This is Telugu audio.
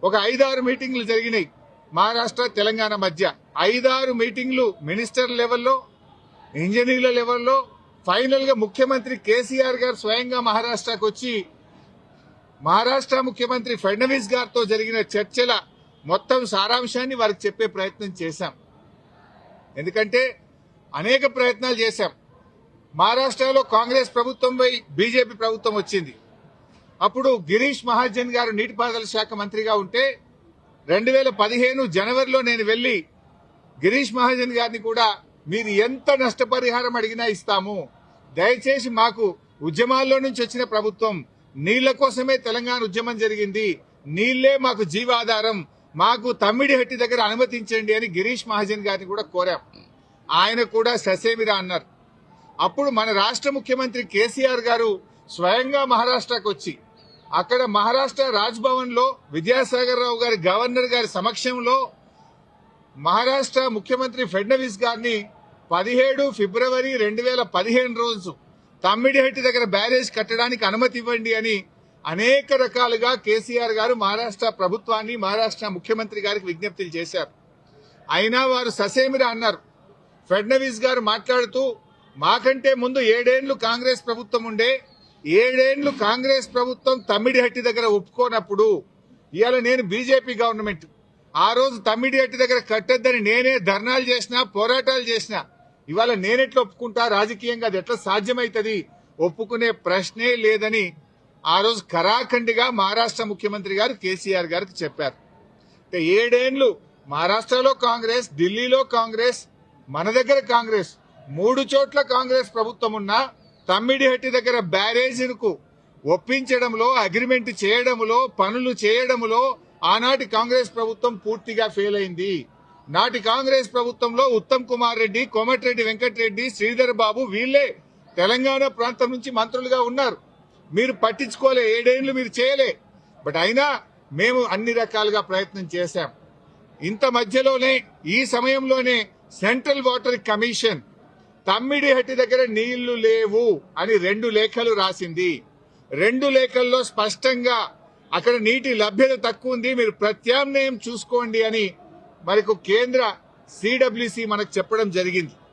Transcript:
ఒక 5-6 మీటింగ్లు జరిగినాయి మహారాష్ట్ర తెలంగాణ మధ్య. 5-6 మీటింగ్లు మినిస్టర్ లెవెల్లో, ఇంజనీర్ల లెవెల్లో. ఫైనల్ గా ముఖ్యమంత్రి కేసీఆర్ గారు స్వయంగా మహారాష్ట్రకు వచ్చి మహారాష్ట్ర ముఖ్యమంత్రి ఫడ్నవీస్ గారితో జరిగిన చర్చల మొత్తం సారాంశాన్ని వారికి చెప్పే ప్రయత్నం చేశాం. ఎందుకంటే అనేక ప్రయత్నాలు చేశాం. మహారాష్ట్రలో కాంగ్రెస్ ప్రభుత్వంపై బీజేపీ ప్రభుత్వం వచ్చింది. అప్పుడు గిరీష్ మహాజన్ గారు నీటిపారుదల శాఖ మంత్రిగా ఉంటే 2015 జనవరిలో నేను వెళ్లి గిరీష్ మహాజన్ గారిని కూడా మీరు ఎంత నష్టపరిహారం అడిగినా ఇస్తాము, దయచేసి మాకు ఉద్యమాల్లో నుంచి వచ్చిన ప్రభుత్వం, నీళ్ల కోసమే తెలంగాణ ఉద్యమం జరిగింది, నీళ్లే మాకు జీవాధారం, మాకు తమ్మిడిహట్టి దగ్గర అనుమతించండి అని గిరీష్ మహాజన్ గారిని కూడా కోరాం. ఆయన కూడా ససేమిరా అన్నారు. అప్పుడు మన రాష్ట్ర ముఖ్యమంత్రి కేసీఆర్ గారు స్వయంగా మహారాష్ట్రకు వచ్చి అక్కడ మహారాష్ట్ర రాజ్భవన్ లో విద్యాసాగర్ రావు గారి గవర్నర్ గారి సమక్షంలో మహారాష్ట్ర ముఖ్యమంత్రి ఫడ్నవీస్ గారిని 17 ఫిబ్రవరి 2015 రోజు తమ్మిడిహట్టి దగ్గర బ్యారేజ్ కట్టడానికి అనుమతి ఇవ్వండి అని అనేక రకాలుగా కేసీఆర్ గారు మహారాష్ట్ర ప్రభుత్వాన్ని, మహారాష్ట్ర ముఖ్యమంత్రి గారికి విజ్ఞప్తులు చేశారు. అయినా వారు ససేమిరా అన్నారు. ఫడ్నవీస్ గారు మాట్లాడుతూ మాకంటే ముందు 7 ఏళ్లు కాంగ్రెస్ ప్రభుత్వం ఉండే, 7 ఏళ్లు కాంగ్రెస్ ప్రభుత్వం తమ్మిడిహట్టి దగ్గర ఒప్పుకోనప్పుడు ఇవాళ నేను బీజేపీ గవర్నమెంట్, ఆ రోజు తమ్మిడిహట్టి దగ్గర కట్టొద్దని నేనే ధర్నాలు చేసినా, పోరాటాలు చేసినా, ఇవాళ నేనెట్లా ఒప్పుకుంటా, రాజకీయంగా అది ఎట్లా సాధ్యమైతుంది, ఒప్పుకునే ప్రశ్నే లేదని ఆ రోజు కరాఖండిగా మహారాష్ట్ర ముఖ్యమంత్రి గారు కేసీఆర్ గారికి చెప్పారు. 7 ఏళ్లు మహారాష్ట్రలో కాంగ్రెస్, ఢిల్లీలో కాంగ్రెస్, మన దగ్గర కాంగ్రెస్, 3 చోట్ల కాంగ్రెస్ ప్రభుత్వం ఉన్నా తమ్మిడిహట్టి దగ్గర బ్యారేజీలకు ఒప్పించడంలో, అగ్రిమెంట్ చేయడంలో, పనులు చేయడంలో ఆనాటి కాంగ్రెస్ ప్రభుత్వం పూర్తిగా ఫెయిల్ అయింది. నాటి కాంగ్రెస్ ప్రభుత్వంలో ఉత్తమ్ కుమార్ రెడ్డి, కోమటిరెడ్డి వెంకటరెడ్డి, శ్రీధర్ బాబు వీళ్లే తెలంగాణ ప్రాంతం నుంచి మంత్రులుగా ఉన్నారు. మీరు పట్టించుకోలే, 7 ఏళ్లు మీరు చేయలే. బట్ అయినా మేము అన్ని రకాలుగా ప్రయత్నం చేశాం. ఇంత మధ్యలోనే, ఈ సమయంలోనే సెంట్రల్ వాటర్ కమిషన్ తమ్మిడిహట్టి దగ్గర నీళ్లు లేవు అని 2 లేఖలు రాసింది. 2 లేఖల్లో స్పష్టంగా అక్కడ నీటి లభ్యత తక్కువ ఉంది, మీరు ప్రత్యామ్నాయం చూసుకోండి అని మనకు కేంద్ర సిడబ్ల్యూసి మనకు చెప్పడం జరిగింది.